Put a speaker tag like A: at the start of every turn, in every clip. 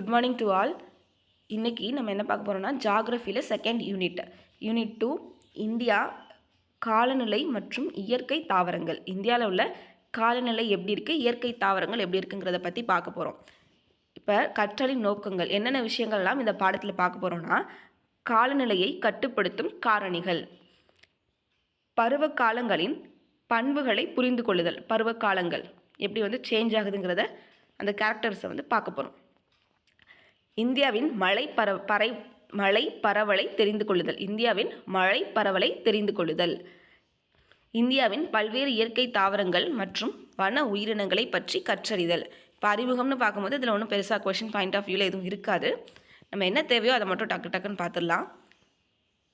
A: Good morning to all. இன்றைக்கி நம்ம என்ன பார்க்க போகிறோம்னா ஜாகிரஃபியில் செகண்ட் யூனிட் 2 இந்தியா காலநிலை மற்றும் இயற்கை தாவரங்கள். இந்தியாவில் உள்ள காலநிலை எப்படி இருக்குது, இயற்கை தாவரங்கள் எப்படி இருக்குங்கிறத பற்றி பார்க்க போகிறோம். இப்போ கற்றலின் நோக்கங்கள் என்னென்ன விஷயங்கள்லாம் இந்த பாடத்தில் பார்க்க போகிறோம்னா, காலநிலையை கட்டுப்படுத்தும் காரணிகள், பருவகாலங்களின் பண்புகளை புரிந்து கொள்ளுதல், பருவகாலங்கள் எப்படி சேஞ்ச் ஆகுதுங்கிறத அந்த கேரக்டர்ஸை பார்க்க போகிறோம். இந்தியாவின் மழை பரவலை தெரிந்து கொள்ளுதல், இந்தியாவின் மழை பரவலை தெரிந்து கொள்ளுதல், இந்தியாவின் பல்வேறு இயற்கை தாவரங்கள் மற்றும் வன உயிரினங்களை பற்றி கற்றறிதல். இப்போ அறிமுகம்னு பார்க்கும்போது இதில் ஒன்றும் பெருசாக கொஷின் பாயிண்ட் ஆஃப் வியூவில் எதுவும் இருக்காது. நம்ம என்ன தேவையோ அதை மட்டும் டக்குன்னு பார்த்துடலாம்.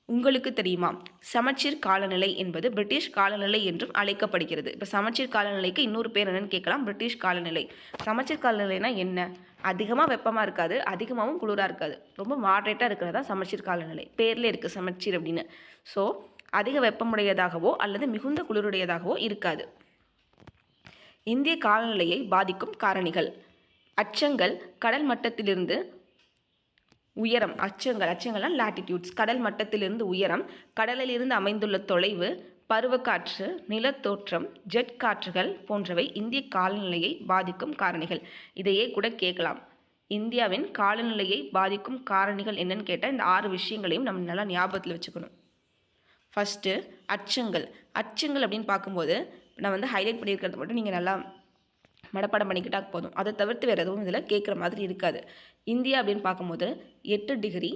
A: உங்களுக்கு தெரியுமா, சமச்சீர் காலநிலை என்பது பிரிட்டிஷ் காலநிலை என்றும் அழைக்கப்படுகிறது. இப்போ சமச்சீர் காலநிலைக்கு இன்னொரு பேர் என்னன்னு கேட்கலாம், பிரிட்டிஷ் காலநிலை. சமச்சீர் காலநிலைனா என்ன? அதிகமாக வெப்பமாக இருக்காது, அதிகமாகவும் குளிராக இருக்காது, ரொம்ப மாட்ரேட்டாக இருக்கிறதா சமச்சீர் காலநிலை. பேரில் இருக்குது சமச்சீர் அப்படின்னு. ஸோ அதிக வெப்பமுடையதாகவோ அல்லது மிகுந்த குளிருடையதாகவோ இருக்காது. இந்திய காலநிலையை பாதிக்கும் காரணிகள்: அச்சங்கள், கடல் மட்டத்திலிருந்து உயரம், அச்சங்கள்லாம் லாட்டிடியூட்ஸ், கடல் மட்டத்திலிருந்து உயரம், கடலில் இருந்து அமைந்துள்ள தொலைவு, பருவக்காற்று, நிலத்தோற்றம், ஜெட் காற்றுகள் போன்றவை இந்திய காலநிலையை பாதிக்கும் காரணிகள். இதையே கூட கேட்கலாம், இந்தியாவின் காலநிலையை பாதிக்கும் காரணிகள் என்னன்னு கேட்டால் இந்த 6 விஷயங்களையும் நம்ம நல்லா ஞாபகத்தில் வச்சுக்கணும். ஃபஸ்ட்டு அச்சங்கள். அச்சங்கள் அப்படின்னு பார்க்கும்போது நான் ஹைலைட் பண்ணியிருக்கிறது மட்டும் நீங்கள் நல்லா மனப்பாடம் பண்ணிக்கிட்டால் போதும். அதை தவிர்த்து வேறு எதுவும் இதில் கேட்குற மாதிரி இருக்காது. இந்தியா அப்படின்னு பார்க்கும்போது 8 டிகிரி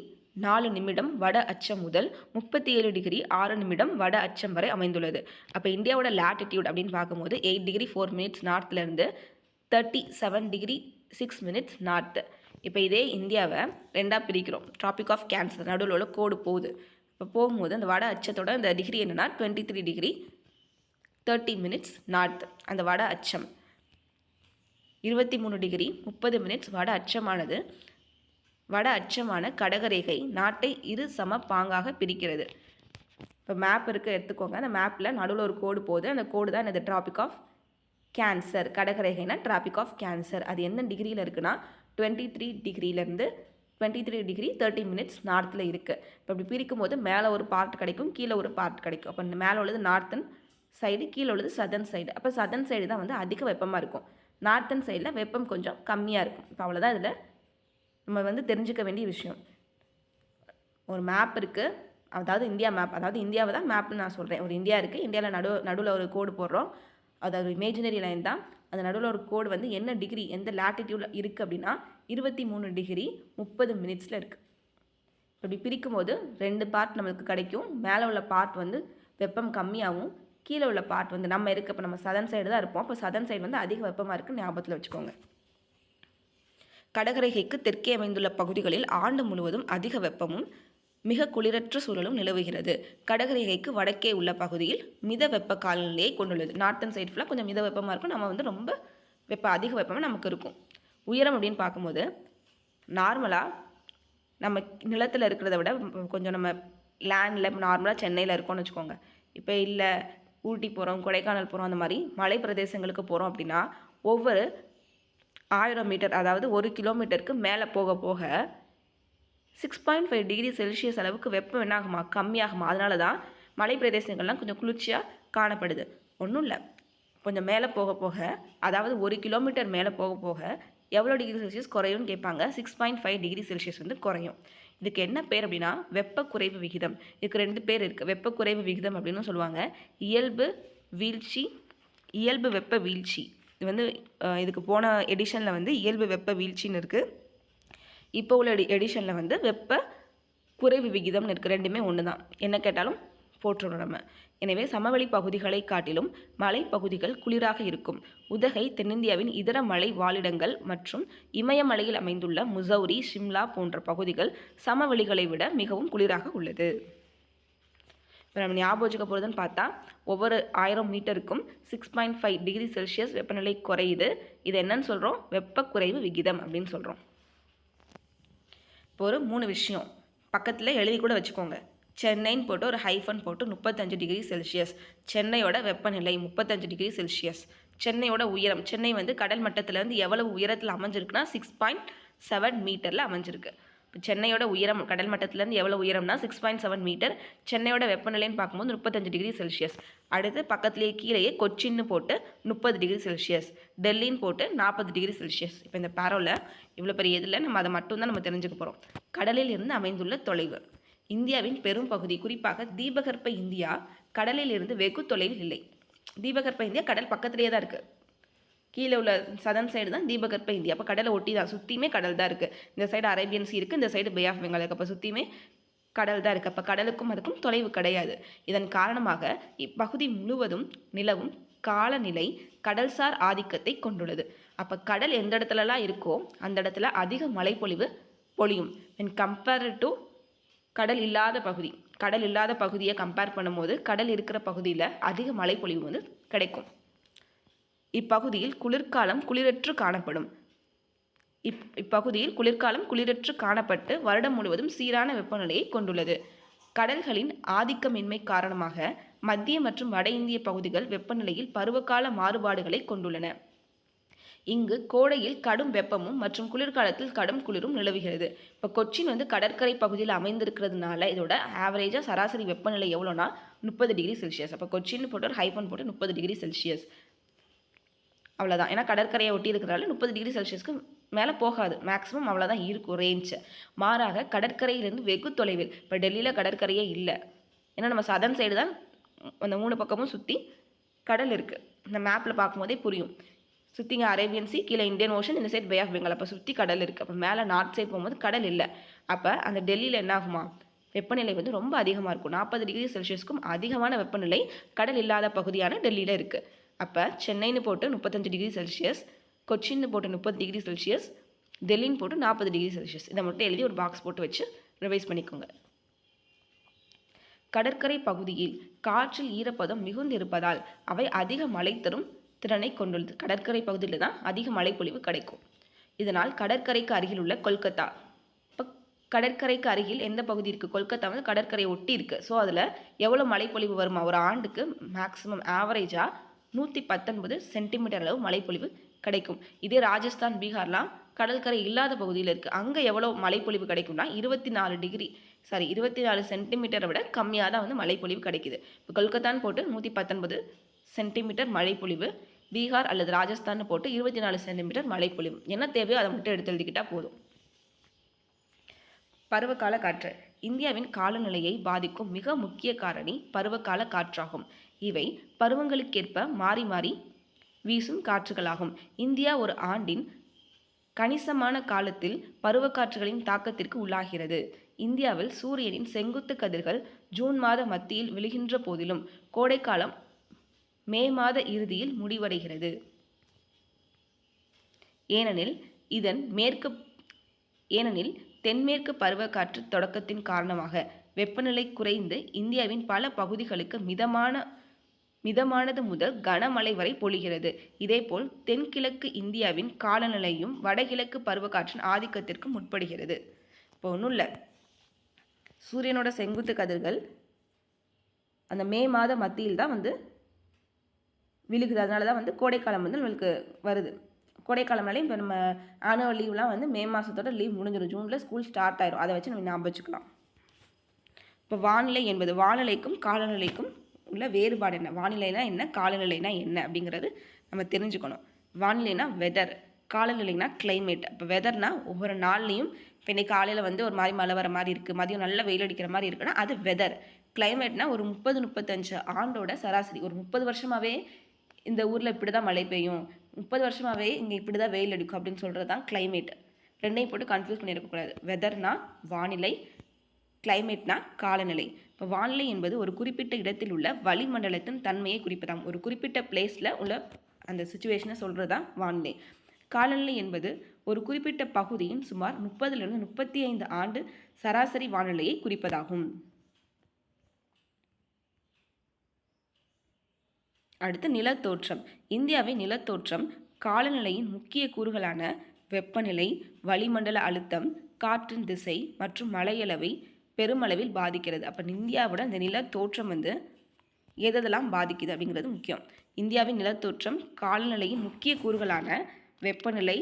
A: 4 நிமிடம் வட அச்சம் முதல் 37 டிகிரி 6 நிமிடம் வட அச்சம் வரை அமைந்துள்ளது. அப்போ இந்தியாவோட லாட்டிடியூட் அப்படின்னு பார்க்கும்போது 8 டிகிரி 4 மினிட்ஸ் நார்த்லேருந்து 37 டிகிரி 6 மினிட்ஸ் நார்த்து. இப்போ இதே இந்தியாவை 2ஆக பிரிக்கிறோம். ட்ராபிக் ஆஃப் கேன்சர் நடுவில் உள்ள கோடு போகுது. இப்போ போகும்போது அந்த வட அச்சத்தோட அந்த டிகிரி என்னென்னா 23 டிகிரி 30 மினிட்ஸ் நார்த். அந்த வட அச்சம் 23 டிகிரி 30 மினிட்ஸ் வட அச்சமானது. வட அச்சமான கடகரேகை நாட்டை இரு சம பாங்காக பிரிக்கிறது. இப்போ மேப் இருக்குது எடுத்துக்கோங்க. அந்த மேப்பில் நடுவில் ஒரு கோடு போகுது. அந்த கோடு தான் இந்த ட்ராபிக் ஆஃப் கேன்சர். கடகரேகைனா ட்ராபிக் ஆஃப் கேன்சர். அது என்ன டிகிரியில் இருக்குன்னா 23 டிகிரியிலேருந்து 23 டிகிரி 30 மினிட்ஸ் நார்த்தில் இருக்குது. இப்போ இப்படி பிரிக்கும் போது மேலே ஒரு பார்ட் கிடைக்கும், கீழே ஒரு பார்ட் கிடைக்கும். அப்போ மேலே உள்ளது நார்த்தன் சைடு, கீழே உள்ளது சதர்ன் சைடு. அப்போ சதர்ன் சைடு தான் அதிக வெப்பமாக இருக்கும், நார்த்தன் சைடில் வெப்பம் கொஞ்சம் கம்மியாக இருக்கும். இப்போ அவ்வளோதான் இதில் நம்ம தெரிஞ்சுக்க வேண்டிய விஷயம். ஒரு மேப் இருக்குது, அதாவது இந்தியா மேப், அதாவது இந்தியாவை தான் மேப்னு நான் சொல்கிறேன். ஒரு இந்தியா இருக்குது, இந்தியாவில் நடுவில் ஒரு கோடு போடுறோம். அது ஒரு இமேஜினரி லைன் தான். அந்த நடுவில் ஒரு கோடு என்ன டிகிரி, எந்த லாட்டிடியூடில் இருக்குது அப்படின்னா 23 டிகிரி 30 மினிட்ஸில் இருக்குது. இப்படி பிரிக்கும் போது 2 பார்ட் நம்மளுக்கு கிடைக்கும். மேலே உள்ள பார்ட் வெப்பம் கம்மியாகவும், கீழே உள்ள பார்ட் நம்ம இருக்க, இப்போ நம்ம சதன் சைடு தான் இருப்போம். இப்போ சதன் சைடு அதிக வெப்பமாக இருக்குன்னு ஞாபகத்தில் வச்சுக்கோங்க. கடகரேகைக்கு தெற்கே அமைந்துள்ள பகுதிகளில் ஆண்டு முழுவதும் அதிக வெப்பமும் மிக குளிரற்ற சூழலும் நிலவுகிறது. கடகரேகைக்கு வடக்கே உள்ள பகுதியில் மித வெப்ப காலநிலையை கொண்டுள்ளது. நார்த்தன் சைடு ஃபுல்லாக கொஞ்சம் மித வெப்பமாக இருக்கும், நம்ம ரொம்ப அதிக வெப்பமாக நமக்கு இருக்கும். உயரம் அப்படின்னு பார்க்கும்போது நார்மலாக நம்ம நிலத்தில் இருக்கிறத விட கொஞ்சம் நம்ம லேண்டில் நார்மலாக சென்னையில் இருக்கோம்னு வச்சுக்கோங்க. இப்போ இல்லை ஊட்டி போகிறோம், கொடைக்கானல் போகிறோம், அந்த மாதிரி மலை பிரதேசங்களுக்கு போகிறோம் அப்படின்னா ஒவ்வொரு 1000 மீட்டர், அதாவது 1 கிலோமீட்டருக்கு மேலே போக போக 6.5 டிகிரி செல்சியஸ் அளவுக்கு வெப்பம் என்னாகுமா, கம்மியாகுமா. அதனால தான் மலை பிரதேசங்கள்லாம் கொஞ்சம் குளிர்ச்சியாக காணப்படுது. ஒன்றும் இல்லை, கொஞ்சம் மேலே போக போக, அதாவது 1 கிலோமீட்டர் மேலே போக போக எவ்வளோ டிகிரி செல்சியஸ் குறையும்னு கேட்பாங்க. 6.5 டிகிரி செல்சியஸ் குறையும். இதுக்கு என்ன பேர் அப்படின்னா வெப்ப குறைவு விகிதம். இதுக்கு 2 பேர் இருக்குது. வெப்ப குறைவு விகிதம் அப்படின்னு சொல்லுவாங்க. இயல்பு வீழ்ச்சி, இயல்பு வெப்ப வீழ்ச்சி. இது இதுக்கு போன எடிஷனில் இயல்பு வெப்ப வீழ்ச்சின்னு இருக்குது. இப்போ உள்ள எடிஷனில் வெப்ப குறைவு விகிதம்னு இருக்குது. ரெண்டுமே ஒன்று தான், என்ன கேட்டாலும் போட்டுருணும் நம்ம. எனவே சமவெளி பகுதிகளை காட்டிலும் மலைப்பகுதிகள் குளிராக இருக்கும். உதகை தென்னிந்தியாவின் இதர மலை வாழிடங்கள் மற்றும் இமயமலையில் அமைந்துள்ள முசௌரி, ஷிம்லா போன்ற பகுதிகள் சமவெளிகளை விட மிகவும் குளிராக உள்ளது. இப்போ நம்ம ஞாபகம் வச்சுக்க போகிறதுன்னு பார்த்தா ஒவ்வொரு 1000 மீட்டருக்கும் 6.5 டிகிரி செல்சியஸ் வெப்பநிலை குறையுது. இது என்னன்னு சொல்கிறோம், வெப்ப குறைவு விகிதம் அப்படின்னு சொல்கிறோம். இப்போ ஒரு 3 விஷயம் பக்கத்தில் எழுதி கூட வச்சுக்கோங்க. சென்னைன்னு போட்டு ஒரு ஹைஃபன் போட்டு 35 டிகிரி செல்சியஸ். சென்னையோட வெப்பநிலை 35 டிகிரி செல்சியஸ். சென்னையோட உயரம், சென்னை கடல் மட்டத்திலேருந்து எவ்வளவு உயரத்தில் அமைஞ்சிருக்குன்னா 7 மீட்டரில் அமைஞ்சிருக்கு. இப்போ சென்னையோட உயரம் கடல் மட்டத்திலேருந்து எவ்வளோ உயரம்னா 6.7 மீட்டர். சென்னையோட வெப்பநிலைன்னு பார்க்கும்போது 35 டிகிரி செல்சியஸ். அடுத்து பக்கத்துலேயே கீழேயே கொச்சின்னு போட்டு 30 டிகிரி செல்சியஸ், டெல்லின்னு போட்டு 40 டிகிரி செல்சியஸ். இப்போ இந்த பேரோவில் இவ்வளோ பெரிய இதில் நம்ம அதை மட்டும்தான் நம்ம தெரிஞ்சுக்க போகிறோம். கடலில் இருந்து அமைந்துள்ள தொலைவு. இந்தியாவின் பெரும் பகுதி, குறிப்பாக தீபகற்ப இந்தியா கடலில் இருந்து வெகு தொலைவில் இல்லை. தீபகற்ப இந்தியா கடல் பக்கத்துலேயே தான் இருக்குது. கீழே உள்ள சதன் சைடு தான் தீபகற்ப இந்தியா. அப்போ கடலை ஒட்டி தான், சுற்றியுமே கடல் தான் இருக்குது. இந்த சைடு அரேபியன் சி இருக்குது, இந்த சைடு பே ஆஃப் பெங்கால் இருக்குது. அப்போ சுற்றியுமே கடல் தான் இருக்குது. அப்போ கடலுக்கும் அதுக்கும் தொலைவு கிடையாது. இதன் காரணமாக இப்பகுதி முழுவதும் நிலவும் காலநிலை கடல்சார் ஆதிக்கத்தை கொண்டுள்ளது. அப்போ கடல் எந்த இடத்துலலாம் இருக்கோ அந்த இடத்துல அதிக மழைப்பொழிவு பொழியும். when compared to கடல் இல்லாத பகுதி, கடல் இல்லாத பகுதியை கம்பேர் பண்ணும்போது கடல் இருக்கிற பகுதியில் அதிக மழைப்பொழிவு வந்து கிடைக்கும். இப்பகுதியில் குளிர்காலம் குளிரற்று காணப்படும். இப்பகுதியில் குளிர்காலம் குளிரற்று காணப்பட்டு வருடம் முழுவதும் சீரான வெப்பநிலையை கொண்டுள்ளது. கடல்களின் ஆதிக்கமின்மை காரணமாக மத்திய மற்றும் வட இந்திய பகுதிகள் வெப்பநிலையில் பருவகால மாறுபாடுகளை கொண்டுள்ளன. இங்கு கோடையில் கடும் வெப்பமும் மற்றும் குளிர்காலத்தில் கடும் குளிரும் நிலவுகிறது. இப்போ கொச்சின் வந்து கடற்கரை பகுதியில் அமைந்திருக்கிறதுனால இதோட ஆவரேஜாக சராசரி வெப்பநிலை எவ்வளோனா 30 டிகிரி செல்சியஸ். அப்போ கொச்சின்னு போட்டு ஒரு ஹைஃபன் போட்டு 30 டிகிரி செல்சியஸ் அவ்வளோதான். ஏன்னா கடற்கரையை ஒட்டி இருக்கிறதால 30 டிகிரி செல்சியஸ்க்கு மேலே போகாது, மேக்ஸிமம் அவ்வளோதான் இருக்கும் ரேஞ்சு. மாறாக கடற்கரையிலிருந்து வெகு தொலைவில், இப்போ டெல்லியில் கடற்கரையே இல்லை, ஏன்னா நம்ம சதன் சைடு தான் அந்த 3 பக்கமும் சுற்றி கடல் இருக்குது. இந்த மேப்பில் பார்க்கும்போதே புரியும். சுற்றிங்க அரேபியன் சி, கீழே இந்தியன் ஓஷன், இந்த சைடு பே ஆஃப் பெங்கால். அப்போ சுற்றி கடல் இருக்குது. அப்போ மேலே நார்த் சைடு போகும்போது கடல் இல்லை. அப்போ அந்த டெல்லியில் என்ன ஆகுமா, வெப்பநிலை வந்து ரொம்ப அதிகமாக இருக்கும். 40 டிகிரி செல்சியஸ்க்கும் அதிகமான வெப்பநிலை கடல் இல்லாத பகுதியான டெல்லியில் இருக்குது. அப்போ சென்னைன்னு போட்டு 35 டிகிரி செல்சியஸ், கொச்சின்னு போட்டு 30 டிகிரி செல்சியஸ், டெல்லின்னு போட்டு 40 டிகிரி செல்சியஸ். இதை மட்டும் எழுதி ஒரு பாக்ஸ் போட்டு வச்சு ரிவைஸ் பண்ணிக்கோங்க. கடற்கரை பகுதியில் காற்றில் ஈரப்பதம் மிகுந்து இருப்பதால் அவை அதிக மழை தரும் திறனை கொண்டுள்ளது. கடற்கரை பகுதியில் தான் அதிக மழைப்பொழிவு கிடைக்கும். இதனால் கடற்கரைக்கு அருகில் உள்ள கொல்கத்தா, இப்போ கடற்கரைக்கு அருகில் எந்த பகுதி இருக்குது, கொல்கத்தா வந்து கடற்கரையை ஒட்டி இருக்குது. ஸோ அதில் எவ்வளோ மழைப்பொழிவு வருமா, ஒரு ஆண்டுக்கு மேக்ஸிமம் ஆவரேஜாக 119 சென்டிமீட்டர் அளவு மழைப்பொழிவு கிடைக்கும். இதே ராஜஸ்தான், பீகார்லாம் கடற்கரை இல்லாத பகுதியில் இருக்குது. அங்கே எவ்வளோ மழைப்பொழிவு கிடைக்கும்னா 24 சென்டிமீட்டரை விட கம்மியாக தான் வந்து மழைப்பொழிவு கிடைக்குது. இப்போ கொல்கத்தான்னு போட்டு 119 சென்டிமீட்டர் மழைப்பொழிவு, பீகார் அல்லது ராஜஸ்தான் போட்டு 24 சென்டிமீட்டர் மழைப்பொழிவு. என்ன தேவையோ அதை மட்டும் எடுத்து எழுதிக்கிட்டால் போதும். பருவகால காற்று. இந்தியாவின் காலநிலையை பாதிக்கும் மிக முக்கிய காரணி பருவகால காற்றாகும். இவை பருவங்களுக்கேற்ப மாறி மாறி வீசும் காற்றுகளாகும். இந்தியா ஒரு ஆண்டின் கணிசமான காலத்தில் பருவக்காற்றுகளின் தாக்கத்திற்கு உள்ளாகிறது. இந்தியாவில் சூரியனின் செங்குத்து கதிர்கள் ஜூன் மாத மத்தியில் விழுகின்ற போதிலும் கோடைக்காலம் மே மாத இறுதியில் முடிவடைகிறது. ஏனெனில் தென்மேற்கு பருவக்காற்று தொடக்கத்தின் காரணமாக வெப்பநிலை குறைந்து இந்தியாவின் பல பகுதிகளுக்கு மிதமானது முதல் கனமழை வரை பொழிகிறது. இதேபோல் தென்கிழக்கு இந்தியாவின் காலநிலையும் வடகிழக்கு பருவக்காற்றின் ஆதிக்கத்திற்கு முற்படுகிறது. இப்போ ஒன்றும் இல்லை, சூரியனோட செங்குத்து கதிர்கள் அந்த மே மாத மத்தியில் தான் வந்து விழுகுது. அதனால தான் வந்து கோடைக்காலம் வந்து நம்மளுக்கு வருது. கோடைக்காலம்னாலே இப்போ நம்ம ஆனுவல் லீவ்லாம் வந்து மே மாதத்தோட லீவ் முடிஞ்சிடும். ஜூனில் ஸ்கூல் ஸ்டார்ட் ஆயிரும். அதை வச்சு நம்ம ஞாபகம் வச்சுக்கலாம். இப்போ வானிலை என்பது வானிலைக்கும் காலநிலைக்கும் உள்ள வேறுபாடு என்ன, வானிலைனா என்ன, காலநிலைனா என்ன அப்படிங்கிறது நம்ம தெரிஞ்சுக்கணும். வானிலைனா வெதர், காலநிலைனா கிளைமேட். இப்போ வெதர்னா ஒவ்வொரு நாள்லையும் இப்போ இன்றைக்கி காலையில் வந்து ஒரு மாதிரி மழை வர மாதிரி இருக்குது, மதியம் நல்ல வெயில் அடிக்கிற மாதிரி இருக்குன்னா அது வெதர். கிளைமேட்னா ஒரு 30-35 ஆண்டோட சராசரி, ஒரு 30 வருஷமாகவே இந்த ஊரில் இப்படி தான் மழை பெய்யும், 30 வருஷமாகவே இங்கே இப்படி தான் வெயில் அடிக்கும் அப்படின்னு சொல்கிறது தான் கிளைமேட். ரெண்டையும் போட்டு கன்ஃபியூஸ் பண்ணியிருக்கக்கூடாது. வெதர்னா வானிலை, கிளைமேட்னா காலநிலை. இப்போ வானிலை என்பது ஒரு குறிப்பிட்ட இடத்தில் உள்ள வளிமண்டலத்தின் தன்மையை குறிப்பதாம். ஒரு குறிப்பிட்ட பிளேஸில் உள்ள அந்த சுச்சுவேஷனை சொல்கிறது தான் வானிலை. காலநிலை என்பது ஒரு குறிப்பிட்ட பகுதியின் சுமார் 30-35 ஆண்டு சராசரி வானிலையை குறிப்பதாகும். அடுத்து நிலத்தோற்றம். இந்தியாவின் நிலத்தோற்றம் காலநிலையின் முக்கிய கூறுகளான வெப்பநிலை, வளிமண்டல அழுத்தம், காற்றின் திசை மற்றும் மழையளவை பெருமளவில் பாதிக்கிறது. அப்போ இந்தியாவோட இந்த நிலத்தோற்றம் வந்து எதெல்லாம் பாதிக்குது அப்படிங்கிறது முக்கியம். இந்தியாவின் நிலத்தோற்றம் காலநிலையின் முக்கிய கூறுகளான வெப்பநிலை,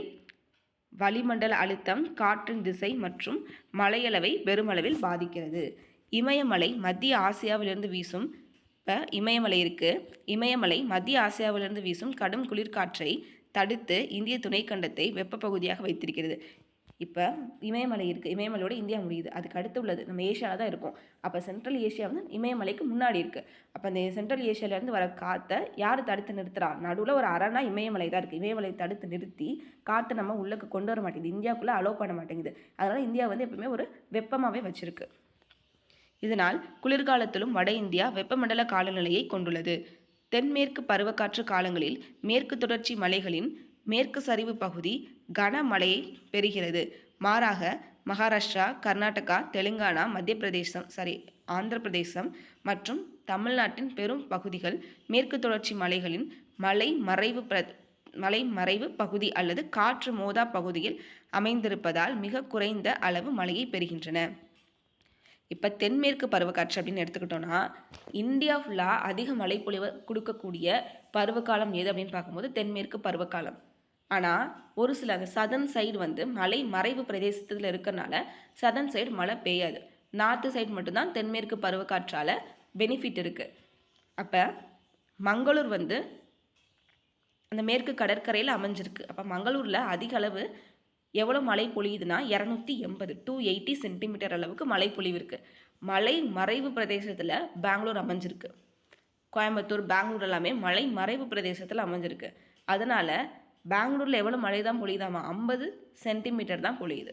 A: வளிமண்டல அழுத்தம் காற்றின் திசை மற்றும் மழையளவை பெருமளவில் பாதிக்கிறது. இமயமலை மத்திய ஆசியாவிலிருந்து வீசும் இமயமலை இருக்குது. இமயமலை மத்திய ஆசியாவிலிருந்து வீசும் கடும் குளிர்காற்றை தடுத்து இந்திய துணைக்கண்டத்தை வெப்ப பகுதியாக வைத்திருக்கிறது. இப்போ இமயமலை இருக்குது, இமயமலையோட இந்தியா முடியுது, அதுக்கு அடுத்து உள்ளது நம்ம ஏஷியாவில் தான் இருக்கும். அப்போ சென்ட்ரல் ஏஷியா வந்து இமயமலைக்கு முன்னாடி இருக்குது. அப்போ அந்த சென்ட்ரல் ஏஷியாவிலேருந்து வர காற்றை யார் தடுத்து நிறுத்துறா? நடுவில் ஒரு அரணா இமயமலை தான் இருக்குது. இமயமலை தடுத்து நிறுத்தி காற்றை நம்ம உள்ளுக்கு கொண்டு வர மாட்டேங்குது, இந்தியாவுக்குள்ளே அலோவ் பண்ண மாட்டேங்குது. அதனால் இந்தியா வந்து எப்பவுமே ஒரு வெப்பமாகவே வச்சுருக்கு. இதனால் குளிர்காலத்திலும் வட இந்தியா வெப்பமண்டல காலநிலையை கொண்டுள்ளது. தென்மேற்கு பருவக்காற்று காலங்களில் மேற்கு தொடர்ச்சி மலைகளின் மேற்கு சரிவு பகுதி கனமழையை பெறுகிறது. மாறாக மகாராஷ்டிரா, கர்நாடகா, தெலுங்கானா, ஆந்திர பிரதேசம் மற்றும் தமிழ்நாட்டின் பெரும் பகுதிகள் மேற்கு தொடர்ச்சி மலைகளின் மலைமறைவு பகுதி அல்லது காற்று மோதா பகுதியில் அமைந்திருப்பதால் மிக குறைந்த அளவு மழையை பெறுகின்றன. இப்போ தென்மேற்கு பருவக்காற்று அப்படின்னு எடுத்துக்கிட்டோன்னா இந்தியா ஃபுல்லாக அதிக மழைப்பொழிவை கொடுக்கக்கூடிய பருவகாலம் எது அப்படின்னு பார்க்கும்போது தென்மேற்கு பருவகாலம். ஆனால் ஒரு சில அந்த சதர்ன் சைடு வந்து மலை மறைவு பிரதேசத்தில் இருக்கிறனால சதர்ன் சைடு மழை பெய்யாது. நார்த்து சைடு மட்டும்தான் தென்மேற்கு பருவக்காற்றால் பெனிஃபிட் இருக்குது. அப்போ மங்களூர் வந்து அந்த மேற்கு கடற்கரையில் அமைஞ்சிருக்கு. அப்போ மங்களூரில் அதிக அளவு எவ்வளோ மழை பொழியுதுன்னா 280 சென்டிமீட்டர் அளவுக்கு மழை பொழிவு இருக்குது. மலை மறைவு பிரதேசத்தில் பெங்களூர் அமைஞ்சிருக்கு. கோயம்புத்தூர், பெங்களூர் எல்லாமே மலை மறைவு பிரதேசத்தில் அமைஞ்சிருக்கு. அதனால் பெங்களூரில் எவ்வளோ மழை தான் பொழியுதாமா? 50 சென்டிமீட்டர் தான் பொழியுது.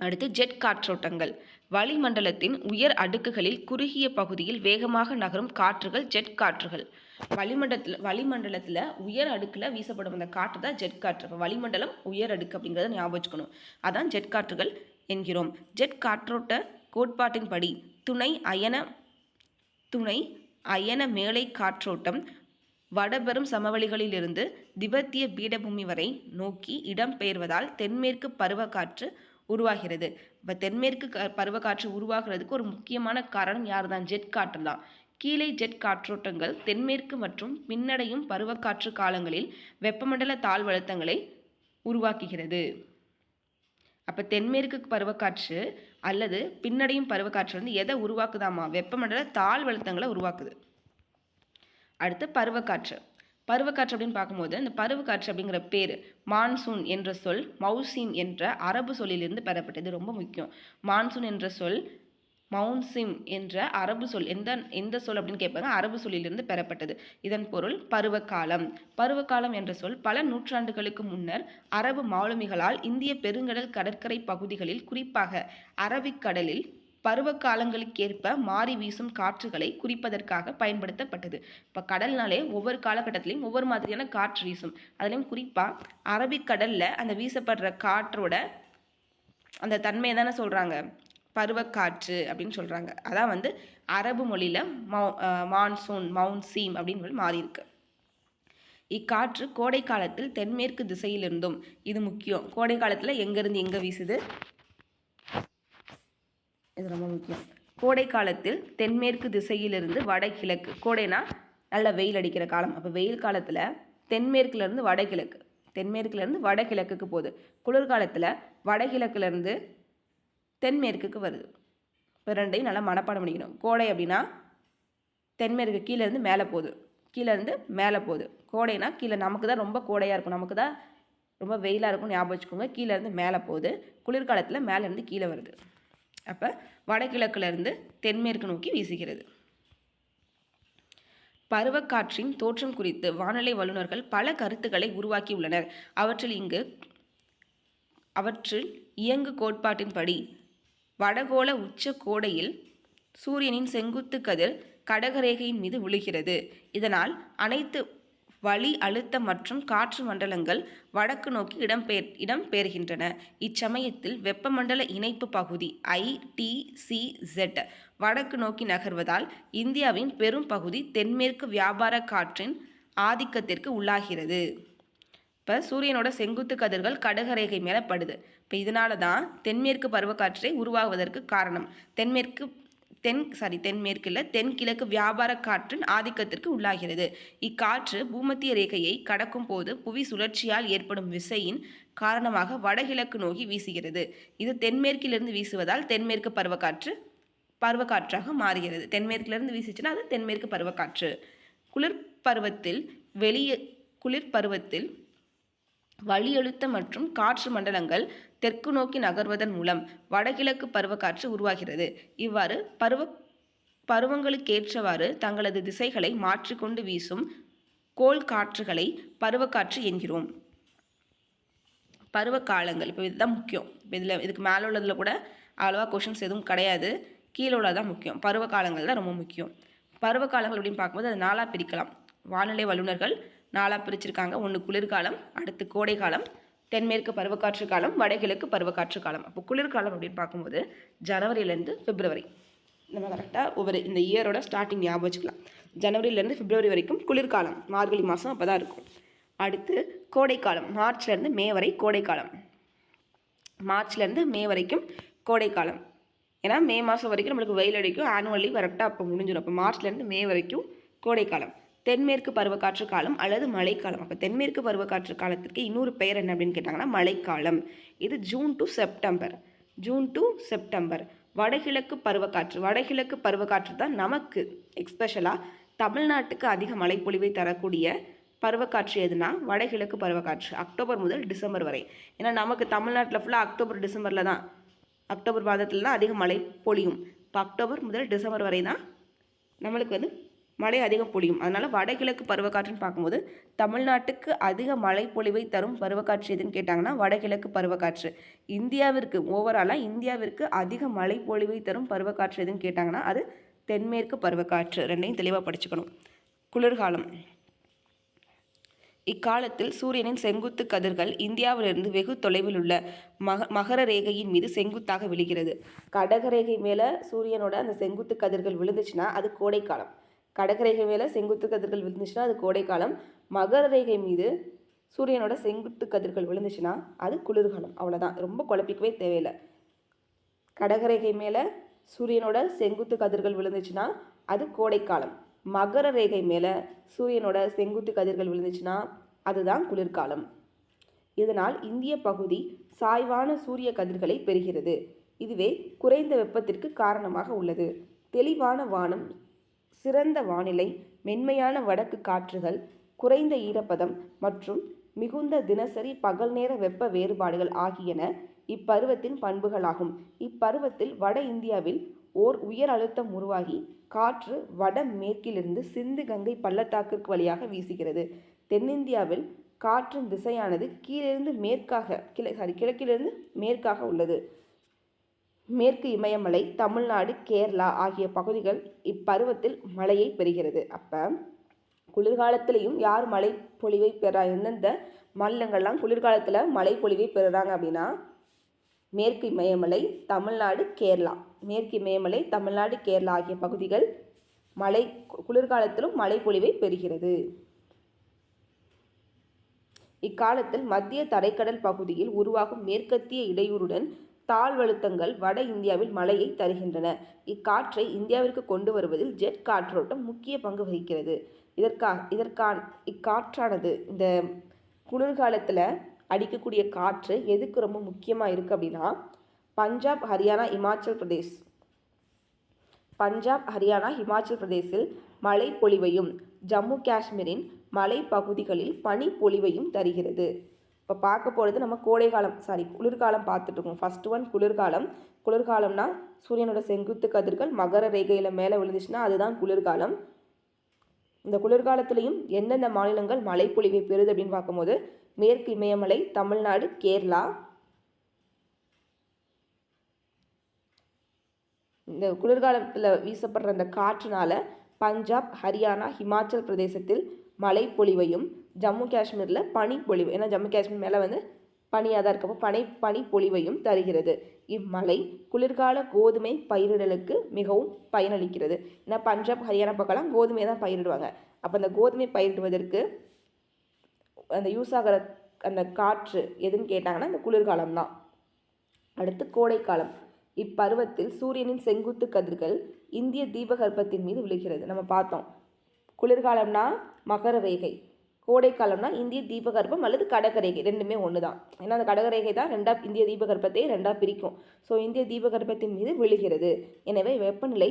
A: அடுத்து ஜெட் காற்றோட்டங்கள். வளிமண்டலத்தின் உயர் அடுக்குகளில் குறுகிய பகுதியில் வேகமாக நகரும் காற்றுகள் ஜெட் காற்றுகள். வளிமண்டலத்தில் உயர் அடுக்கில் வீசப்படும் அந்த காற்று தான் ஜெட் காற்று. இப்போ வளிமண்டலம் உயர் அடுக்கு அப்படிங்கிறத ஞாபகம் வச்சுக்கணும். அதான் ஜெட் காற்றுகள் என்கிறோம். ஜெட் காற்றோட்ட கோட்பாட்டின்படி துணை அயன மேலை காற்றோட்டம் வடபெரும் சமவெளிகளிலிருந்து திபெத்திய பீடபூமி வரை நோக்கி இடம்பெயர்வதால் தென்மேற்கு பருவக்காற்று உருவாகிறது. இப்போ தென்மேற்கு பருவக்காற்று உருவாகிறதுக்கு ஒரு முக்கியமான காரணம் யார் தான்? ஜெட் காற்று தான். கீழே ஜெட் காற்றோட்டங்கள் தென்மேற்கு மற்றும் பின்னடையும் பருவக்காற்று காலங்களில் வெப்பமண்டல தாழ்வழுத்தங்களை உருவாக்குகிறது. அப்போ தென்மேற்கு பருவக்காற்று அல்லது பின்னடையும் பருவக்காற்று வந்து எதை உருவாக்குதாமா? வெப்பமண்டல தாழ்வழுத்தங்களை உருவாக்குது. அடுத்து பருவக்காற்று. பருவக்காற்று அப்படின்னு பார்க்கும்போது இந்த பருவக்காற்று அப்படிங்கிற பேர் மான்சூன் என்ற சொல் மௌசிம் என்ற அரபு சொல்லிலிருந்து பெறப்பட்டது. ரொம்ப முக்கியம். மான்சூன் என்ற சொல் மவுன்சிம் என்ற அரபு சொல் எந்த சொல் அப்படின்னு கேட்பாங்க. அரபு சொல்லிலிருந்து பெறப்பட்டது. இதன் பொருள் பருவகாலம். பருவகாலம் என்ற சொல் பல நூற்றாண்டுகளுக்கு முன்னர் அரபு மாலுமிகளால் இந்திய பெருங்கடல் கடற்கரை பகுதிகளில் குறிப்பாக அரபிக்கடலில் பருவகாலங்களுக்கேற்ப மாறி வீசும் காற்றுகளை குறிப்பதற்காக பயன்படுத்தப்பட்டது. இப்போ கடல்னாலே ஒவ்வொரு காலகட்டத்திலையும் ஒவ்வொரு மாதிரியான காற்று வீசும். அதுலேயும் குறிப்பாக அரபிக்கடலில் அந்த வீசப்படுற காற்றோட அந்த தன்மையை தானே சொல்கிறாங்க பருவக்காற்று அப்படின்னு சொல்கிறாங்க. அதான் வந்து அரபு மொழியில் மான்சூன் மவுன்சீம் அப்படின்னு சொல்லி மாறி இருக்கு. இக்காற்று கோடை காலத்தில் தென்மேற்கு திசையிலிருந்தும், இது முக்கியம், கோடை காலத்தில் எங்கேருந்து எங்கே வீசுது, இது ரொம்ப முக்கியம். கோடை காலத்தில் தென்மேற்கு திசையிலிருந்து வடகிழக்கு. கோடைனா நல்ல வெயில் அடிக்கிற காலம். அப்போ வெயில் காலத்தில் தென்மேற்குலேருந்து வடகிழக்குக்கு போகுது. குளிர்காலத்தில் வடகிழக்குலேருந்து தென்மேற்குக்கு வருது. இப்போ ரெண்டையும் நல்லா மனப்பாடம் பண்ணிக்கணும். கோடை அப்படின்னா தென்மேற்கு கீழேருந்து மேலே போகுது. கோடைனா கீழே நமக்கு தான் ரொம்ப கோடையாக இருக்கும், நமக்கு தான் ரொம்ப வெயிலாக இருக்கும், ஞாபகம் வச்சுக்கோங்க. கீழேருந்து மேலே போகுது. குளிர்காலத்தில் மேலேருந்து கீழே வருது. அப்போ வடகிழக்குலேருந்து தென்மேற்கு நோக்கி வீசுகிறது. பருவக்காற்றின் தோற்றம் குறித்து வானிலை வல்லுநர்கள் பல கருத்துக்களை உருவாக்கியுள்ளனர். அவற்றில் இயங்கு கோட்பாட்டின்படி வடகோள உச்ச கோடையில் சூரியனின் செங்குத்து கதிர் கடகரேகையின் மீது விழுகிறது. இதனால் அனைத்து வளி அழுத்த மற்றும் காற்று மண்டலங்கள் வடக்கு நோக்கி இடம்பெயர்கின்றன. இச்சமயத்தில் வெப்பமண்டல இணைப்பு பகுதி ITCZ வடக்கு நோக்கி நகர்வதால் இந்தியாவின் பெரும் பகுதி தென்மேற்கு வியாபார காற்றின் ஆதிக்கத்திற்கு உள்ளாகிறது. இப்போ சூரியனோட செங்குத்து கதிர்கள் கடகரேகை மேலே படுது. இப்போ இதனால தான் தென்மேற்கு பருவக்காற்றை உருவாகுவதற்கு காரணம். தென்கிழக்கு வியாபார காற்றின் ஆதிக்கத்திற்கு உள்ளாகிறது. இக்காற்று பூமத்திய ரேகையை கடக்கும் போது புவி சுழற்சியால் ஏற்படும் விசையின் காரணமாக வடகிழக்கு நோக்கி வீசுகிறது. இது தென்மேற்கிலிருந்து வீசுவதால் தென்மேற்கு பருவக்காற்றாக மாறுகிறது. தென்மேற்கிலிருந்து வீசிச்சுன்னா அது தென்மேற்கு பருவக்காற்று. குளிர்பருவத்தில் வளியழுத்த மற்றும் காற்று மண்டலங்கள் தெற்கு நோக்கி நகர்வதன் மூலம் வடகிழக்கு பருவக்காற்று உருவாகிறது. இவ்வாறு பருவங்களுக்கேற்றவாறு தங்களது திசைகளை மாற்றிக்கொண்டு வீசும் கோள் காற்றுகளை பருவக்காற்று என்கிறோம். பருவகாலங்கள் இப்போ இதுதான் முக்கியம். இப்போ இதுக்கு மேலே உள்ளதில் கூட அவ்வளோவா கொஷின்ஸ் எதுவும் கிடையாது. கீழே உள்ளதான் முக்கியம். பருவகாலங்கள் தான் ரொம்ப முக்கியம். பருவகாலங்கள் அப்படின்னு பார்க்கும்போது அது 4ஆக பிரிக்கலாம். வானிலை வல்லுநர்கள் 4ஆக பிரிச்சிருக்காங்க. ஒன்று குளிர்காலம், அடுத்து கோடைக்காலம், தென்மேற்கு பருவக்காற்று காலம், வடகிழக்கு பருவக்காற்று காலம். அப்போ குளிர்காலம் அப்படின்னு பார்க்கும்போது ஜனவரியிலேருந்து பிப்ரவரி. நம்ம கரெக்டாக இந்த இயரோட ஸ்டார்டிங் ஞாபகம் வச்சுக்கலாம். ஜனவரியிலேருந்து பிப்ரவரி வரைக்கும் குளிர்காலம், மார்கழி மாதம் அப்போ தான் இருக்கும். அடுத்து கோடைக்காலம், மார்ச்லேருந்து மே வரை கோடைக்காலம். மார்ச்லேருந்து மே வரைக்கும் கோடைக்காலம். ஏன்னா மே மாதம் வரைக்கும் நம்மளுக்கு வெயில் அடிக்கும், ஆனுவலி கரெக்டாக அப்போ முடிஞ்சிடும். அப்போ மார்ச்லேருந்து மே வரைக்கும் கோடைக்காலம். தென்மேற்கு பருவக்காற்று காலம் அல்லது மழைக்காலம். அப்போ தென்மேற்கு பருவக்காற்று காலத்திற்கு இன்னொரு பெயர் என்ன அப்படின்னு கேட்டாங்கன்னா மழைக்காலம். இது ஜூன் டு செப்டம்பர். வடகிழக்கு பருவக்காற்று தான் நமக்கு எக்ஸ்பெஷலாக தமிழ்நாட்டுக்கு அதிக மழைப்பொழிவை தரக்கூடிய பருவக்காற்று எதுனா வடகிழக்கு பருவக்காற்று. அக்டோபர் முதல் டிசம்பர் வரை. ஏன்னா நமக்கு தமிழ்நாட்டில் ஃபுல்லாக அக்டோபர் மாதத்தில் தான் அதிக மழை பொழியும். இப்போ அக்டோபர் முதல் டிசம்பர் வரை தான் நம்மளுக்கு மழை அதிகம் பொழியும். அதனால் வடகிழக்கு பருவக்காற்றுன்னு பார்க்கும்போது தமிழ்நாட்டுக்கு அதிக மழை பொழிவை தரும் பருவக்காற்று எதுன்னு கேட்டாங்கன்னா வடகிழக்கு பருவக்காற்று. இந்தியாவிற்கு அதிக மழை பொழிவை தரும் பருவக்காற்று எதுன்னு கேட்டாங்கன்னா அது தென்மேற்கு பருவக்காற்று. ரெண்டையும் தெளிவாக படிச்சுக்கணும். குளிர்காலம். இக்காலத்தில் சூரியனின் செங்குத்து கதிர்கள் இந்தியாவிலிருந்து வெகு தொலைவில் உள்ள மகர ரேகையின் மீது செங்குத்தாக விழுகிறது. கடகரேகை மேலே சூரியனோட அந்த செங்குத்து கதிர்கள் விழுந்துச்சுன்னா அது கோடைக்காலம். கடகரேகை மேலே செங்குத்து கதிர்கள் விழுந்துச்சுன்னா அது கோடைக்காலம். மகர ரேகை மீது சூரியனோட செங்குத்து கதிர்கள் விழுந்துச்சுன்னா அது குளிர்காலம். அவ்வளோதான், ரொம்ப குழப்பிக்கவே தேவையில்லை. கடகரேகை மேலே சூரியனோட செங்குத்து கதிர்கள் விழுந்துச்சுன்னா அது கோடைக்காலம். மகர ரேகை மேலே சூரியனோட செங்குத்து கதிர்கள் விழுந்துச்சுன்னா அதுதான் குளிர்காலம். இதனால் இந்திய பகுதி சாய்வான சூரிய கதிர்களை பெறுகிறது. இதுவே குறைந்த வெப்பத்திற்கு காரணமாக உள்ளது. தெளிவான வானம், சிறந்த வானிலை, மென்மையான வடக்கு காற்றுகள், குறைந்த ஈரப்பதம் மற்றும் மிகுந்த தினசரி பகல் நேர வெப்ப வேறுபாடுகள் ஆகியன இப்பருவத்தின் பண்புகளாகும். இப்பருவத்தில் வட இந்தியாவில் ஓர் உயர் அழுத்தம் உருவாகி காற்று வட மேற்கிலிருந்து சிந்து கங்கை பள்ளத்தாக்கிற்கு வழியாக வீசுகிறது. தென்னிந்தியாவில் காற்றின் திசையானது கிழக்கிலிருந்து மேற்காக உள்ளது. மேற்கு இமயமலை, தமிழ்நாடு, கேரளா ஆகிய பகுதிகள் இப்பருவத்தில் மழையை பெறுகிறது. அப்போ குளிர்காலத்திலையும் யார் மழை பொழிவை எந்தெந்த மாநிலங்கள்லாம் குளிர்காலத்தில் மழை பொழிவை பெறுறாங்க அப்படின்னா மேற்கு இமயமலை, தமிழ்நாடு, கேரளா ஆகிய பகுதிகள் குளிர்காலத்திலும் மழை பொழிவை பெறுகிறது. இக்காலத்தில் மத்திய தரைக்கடல் பகுதியில் உருவாகும் மேற்கத்திய இடையூறுடன் தாழ்வழுத்தங்கள் வட இந்தியாவில் மழையை தருகின்றன. இக்காற்றை இந்தியாவிற்கு கொண்டு வருவதில் ஜெட் காற்றோட்டம் முக்கிய பங்கு வகிக்கிறது. இக்காற்றானது இந்த குளிர்காலத்தில் அடிக்கக்கூடிய காற்று எதுக்கு ரொம்ப முக்கியமாக இருக்குது அப்படின்னா பஞ்சாப், ஹரியானா, ஹிமாச்சல் பிரதேசில் மழை பொழிவையும் ஜம்மு காஷ்மீரின் மலை பகுதிகளில் பனி பொழிவையும் தருகிறது. இப்போ பார்க்க போகிறது நம்ம குளிர்காலம் பார்த்துட்டு இருக்கோம். ஃபர்ஸ்ட் ஒன் குளிர்காலம்னா சூரியனோட செங்குத்து கதிர்கள் மகர ரேகையில் மேலே விழுந்துச்சுன்னா அதுதான் குளிர்காலம். இந்த குளிர்காலத்திலையும் எந்தெந்த மாநிலங்கள் மழை பொழிவை பெறுது அப்படின்னு பார்க்கும்போது மேற்கு இமயமலை, தமிழ்நாடு, கேரளா. இந்த குளிர்காலத்தில் வீசப்படுற அந்த காற்றுனால பஞ்சாப், ஹரியானா, ஹிமாச்சல் பிரதேசத்தில் மழை பொழிவையும் ஜம்மு காஷ்மீரில் பனி பொழிவு, ஏன்னா ஜம்மு காஷ்மீர் மேலே பனியாக தான் இருக்கப்போ பனி பொழிவையும் தருகிறது. இம்மழை குளிர்கால கோதுமை பயிரிடலுக்கு மிகவும் பயனளிக்கிறது. ஏன்னா பஞ்சாப், ஹரியானா பக்கம்லாம் கோதுமையை தான் பயிரிடுவாங்க. அப்போ அந்த கோதுமை பயிரிடுவதற்கு அந்த யூஸ் ஆகிற அந்த காற்று எதுன்னு கேட்டாங்கன்னா அந்த குளிர்காலம் தான். அடுத்து கோடைக்காலம். இப்பருவத்தில் சூரியனின் செங்குத்து கதிர்கள் இந்திய தீபகற்பத்தின் மீது விழுகிறது. நம்ம பார்த்தோம், குளிர்காலம்னா மகர ரேகை, கோடைக்காலம்னா இந்திய தீபகற்பம் அல்லது கடகரேகை, ரெண்டுமே ஒன்று தான். ஏன்னா அந்த கடகரேகை தான் இந்திய தீபகற்பத்தை ரெண்டாக பிரிக்கும். ஸோ இந்திய தீபகற்பத்தின் மீது விழுகிறது. எனவே வெப்பநிலை